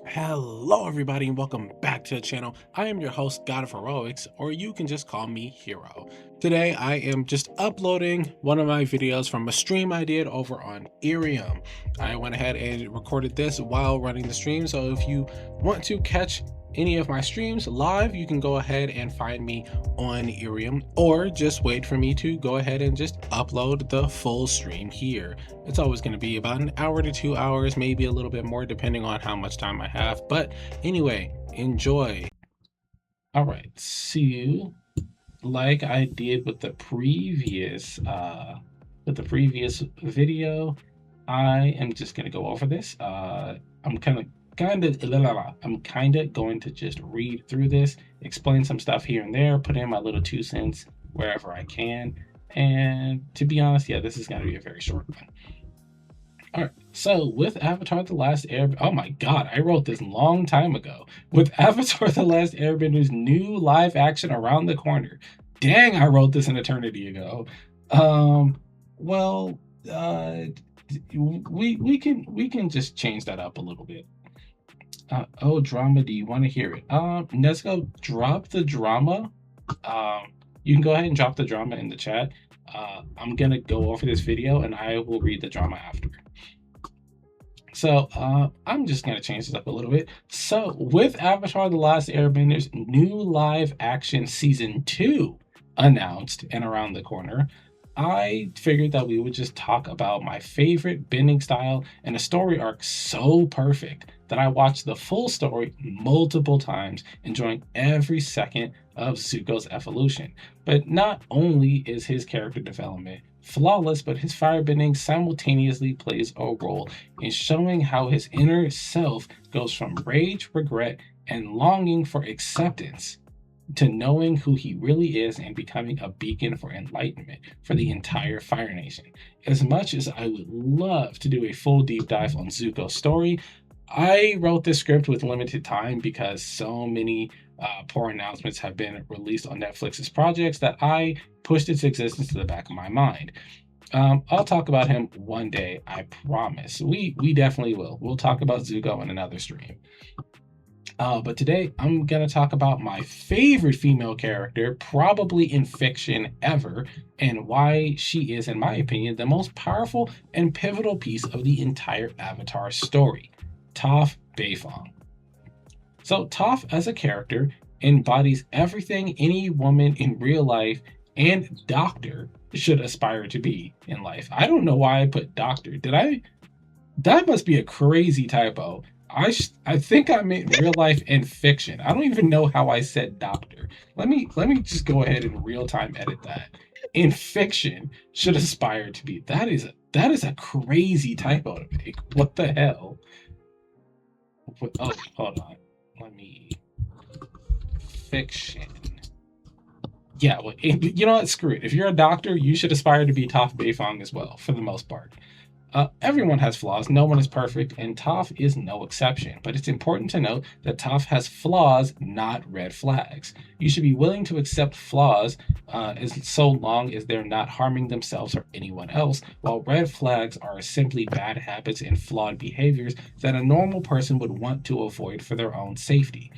Hello, everybody, and welcome back to the channel. I am your host, God of Heroics, or you can just call me Hero. Today, I am just uploading one of my videos from a stream I did over on IRIAM. I went ahead and recorded this while running the stream, so if you want to catch any of my streams live, you can go ahead and find me on IRIAM, or just wait for me to go ahead and just upload the full stream here. It's always going to be about an hour to 2 hours, maybe a little bit more, depending on how much time I have. But anyway, enjoy. All right, so like I did with the previous video, I am just gonna go over this. I'm kind of going to just read through this, explain some stuff here and there, put in my little 2 cents wherever I can. And to be honest, yeah, this is gonna be a very short one. All right, so with Avatar The Last Airbender, oh my god, I wrote this long time ago. With Avatar The Last Airbender's new live action around the corner. Dang, I wrote this an eternity ago. Well, we can just change that up a little bit. Oh, drama, do you want to hear it? Let's go drop the drama. You can go ahead and drop the drama in the chat. I'm gonna go over this video and I will read the drama after. So I'm just going to change this up a little bit. So with Avatar The Last Airbender's new live action season 2 announced and around the corner, I figured that we would just talk about my favorite bending style and a story arc so perfect that I watched the full story multiple times, enjoying every second of Zuko's evolution. But not only is his character development flawless, but his firebending simultaneously plays a role in showing how his inner self goes from rage, regret, and longing for acceptance to knowing who he really is and becoming a beacon for enlightenment for the entire Fire Nation. As much as I would love to do a full deep dive on Zuko's story, I wrote this script with limited time because so many poor announcements have been released on Netflix's projects that I pushed its existence to the back of my mind. I'll talk about him one day, I promise. We definitely will. We'll talk about Zuko in another stream. But today I'm going to talk about my favorite female character, probably in fiction ever, and why she is, in my opinion, the most powerful and pivotal piece of the entire Avatar story, Toph Beifong. So Toph as a character embodies everything any woman in real life and doctor should aspire to be in life. I don't know why I put doctor. That must be a crazy typo. I think I meant real life and fiction. I don't even know how I said doctor. Let me just go ahead and real time edit that. In fiction should aspire to be. That is a crazy typo to make. What the hell? Oh, hold on. Let me fiction. Yeah, well, you know what? Screw it. If you're a doctor, you should aspire to be Toph Beifong as well, for the most part. Everyone has flaws. No one is perfect, and Toph is no exception. But it's important to note that Toph has flaws, not red flags. You should be willing to accept flaws as so long as they're not harming themselves or anyone else, while red flags are simply bad habits and flawed behaviors that a normal person would want to avoid for their own safety.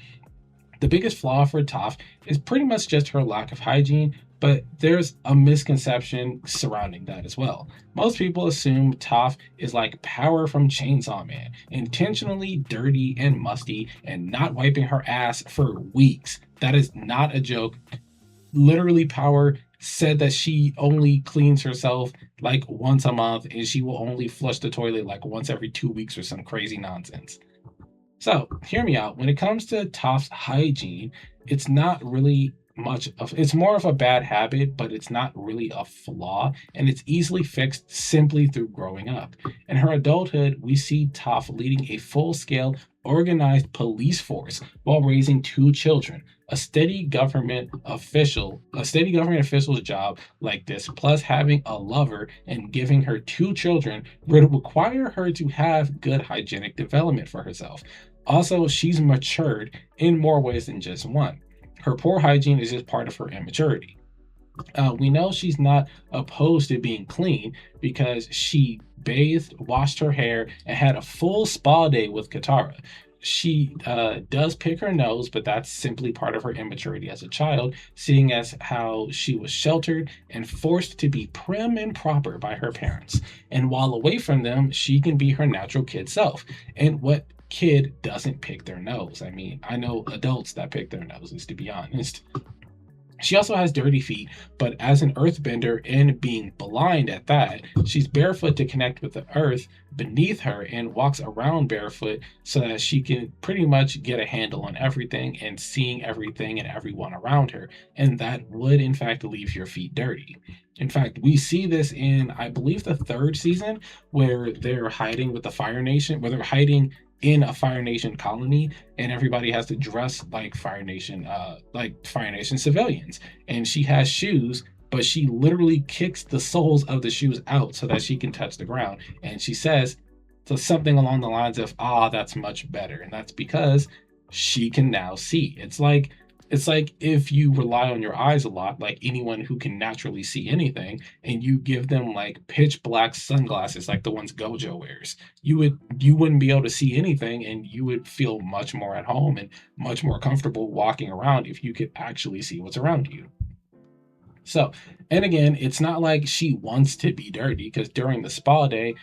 The biggest flaw for Toph is pretty much just her lack of hygiene, but there's a misconception surrounding that as well. Most people assume Toph is like Power from Chainsaw Man, intentionally dirty and musty and not wiping her ass for weeks. That is not a joke. Literally, Power said that she only cleans herself like once a month and she will only flush the toilet like once every 2 weeks or some crazy nonsense. So, hear me out. When it comes to Toph's hygiene, it's not really it's more of a bad habit, but it's not really a flaw, and it's easily fixed simply through growing up. In her adulthood, we see Toph leading a full-scale, organized police force while raising 2 children. A steady government official's job like this, plus having a lover and giving her 2 children, would require her to have good hygienic development for herself. Also, she's matured in more ways than just one. Her poor hygiene is just part of her immaturity. We know she's not opposed to being clean because she bathed, washed her hair, and had a full spa day with Katara. she does pick her nose, but that's simply part of her immaturity as a child, seeing as how she was sheltered and forced to be prim and proper by her parents. And while away from them, she can be her natural kid self. And what kid doesn't pick their nose? I mean, I know adults that pick their noses, to be honest. She also has dirty feet, but as an earthbender and being blind at that, she's barefoot to connect with the earth beneath her and walks around barefoot so that she can pretty much get a handle on everything and seeing everything and everyone around her. And that would, in fact, leave your feet dirty. In fact, we see this in, I believe, the third season where they're hiding with the Fire Nation, where they're hiding in a Fire Nation colony, and everybody has to dress like Fire Nation civilians. And she has shoes, but she literally kicks the soles of the shoes out so that she can touch the ground. And she says so something along the lines of, "Ah, that's much better." And that's because she can now see. It's like if you rely on your eyes a lot, like anyone who can naturally see anything, and you give them like pitch black sunglasses like the ones Gojo wears, you wouldn't be able to see anything, and you would feel much more at home and much more comfortable walking around if you could actually see what's around you. So, and again, it's not like she wants to be dirty, because during the spa day,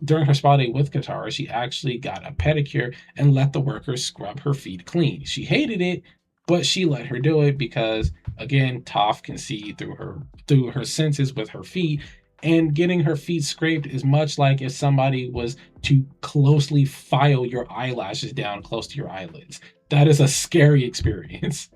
during her spa day with Katara, she actually got a pedicure and let the workers scrub her feet clean. She hated it, but she let her do it because, again, Toph can see through her senses with her feet, and getting her feet scraped is much like if somebody was to closely file your eyelashes down close to your eyelids. That is a scary experience.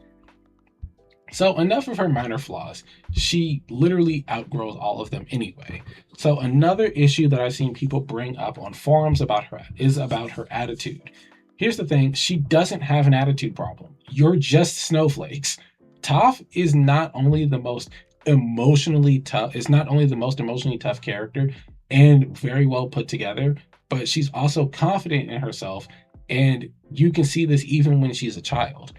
So enough of her minor flaws. She literally outgrows all of them anyway. So another issue that I've seen people bring up on forums about her is about her attitude. Here's the thing, she doesn't have an attitude problem. You're just snowflakes. Toph is not only the most emotionally tough, character and very well put together, but she's also confident in herself, and you can see this even when she's a child.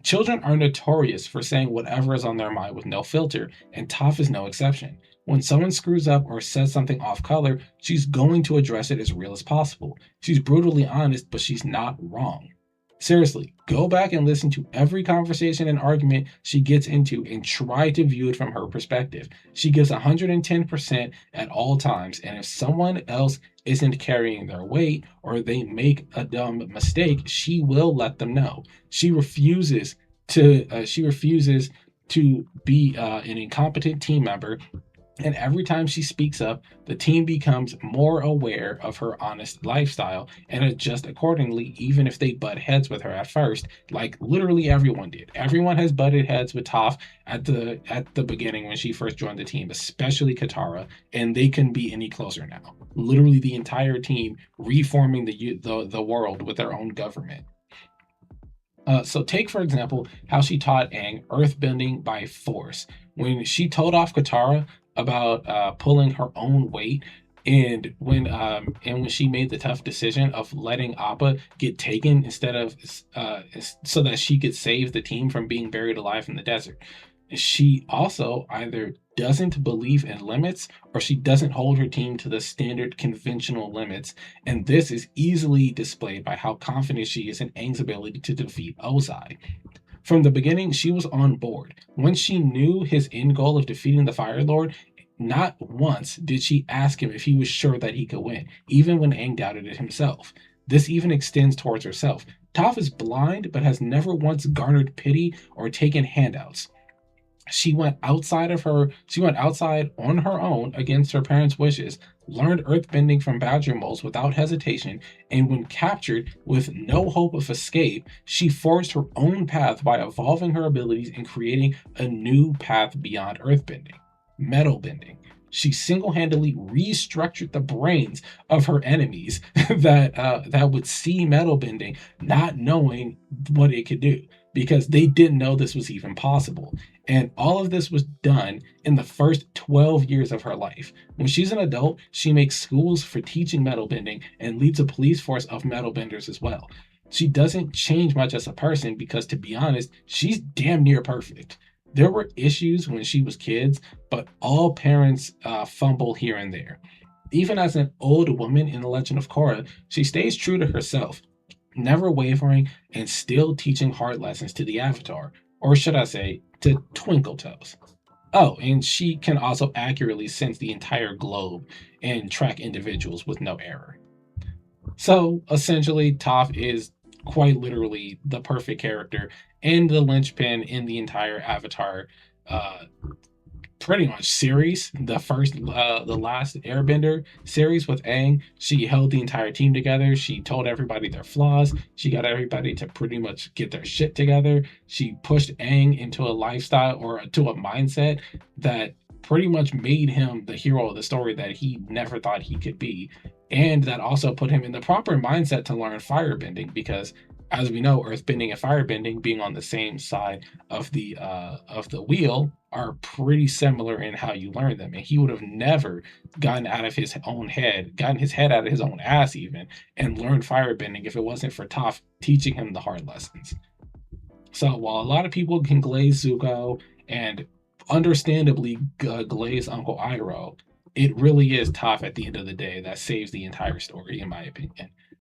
Children are notorious for saying whatever is on their mind with no filter, and Toph is no exception. When someone screws up or says something off color, she's going to address it as real as possible. She's brutally honest, but she's not wrong. Seriously, go back and listen to every conversation and argument she gets into and try to view it from her perspective. She gives 110% at all times, and if someone else isn't carrying their weight or they make a dumb mistake, she will let them know. She refuses to be an incompetent team member, and every time she speaks up, the team becomes more aware of her honest lifestyle and adjust accordingly, even if they butt heads with her at first, like literally everyone did. Everyone has butted heads with Toph at the beginning when she first joined the team, especially Katara, and they couldn't be any closer now. Literally the entire team reforming the world with their own government. So take, for example, how she taught Aang earthbending by force. When she told off Katara about pulling her own weight, and when she made the tough decision of letting Appa get taken instead of so that she could save the team from being buried alive in the desert. She also either doesn't believe in limits, or she doesn't hold her team to the standard conventional limits, and this is easily displayed by how confident she is in Aang's ability to defeat Ozai. From the beginning, she was on board. Once she knew his end goal of defeating the Fire Lord, not once did she ask him if he was sure that he could win, even when Aang doubted it himself. This even extends towards herself. Toph is blind, but has never once garnered pity or taken handouts. She went outside on her own against her parents' wishes, learned earthbending from badger moles without hesitation, and when captured with no hope of escape, she forged her own path by evolving her abilities and creating a new path beyond earthbending, metal bending. She single-handedly restructured the brains of her enemies that would see metal bending, not knowing what it could do, because they didn't know this was even possible. And all of this was done in the first 12 years of her life. When she's an adult, she makes schools for teaching metal bending and leads a police force of metal benders as well. She doesn't change much as a person because, to be honest, she's damn near perfect. There were issues when she was kids, but all parents fumble here and there. Even as an old woman in The Legend of Korra, she stays true to herself. never wavering and still teaching hard lessons to the Avatar, or should I say, to Twinkle Toes. Oh, and she can also accurately sense the entire globe and track individuals with no error. So essentially, Toph is quite literally the perfect character and the linchpin in the entire Avatar uh, pretty much series. The last Airbender series with Aang, she held the entire team together. She told everybody their flaws. She got everybody to pretty much get their shit together. She pushed Aang into a lifestyle or to a mindset that pretty much made him the hero of the story that he never thought he could be. And that also put him in the proper mindset to learn firebending because as we know, earthbending and firebending being on the same side of the wheel are pretty similar in how you learn them. And he would have never gotten out of his own head, gotten his head out of his own ass even, and learned firebending if it wasn't for Toph teaching him the hard lessons. So while a lot of people can glaze Zuko and understandably glaze Uncle Iroh, it really is Toph at the end of the day that saves the entire story, in my opinion.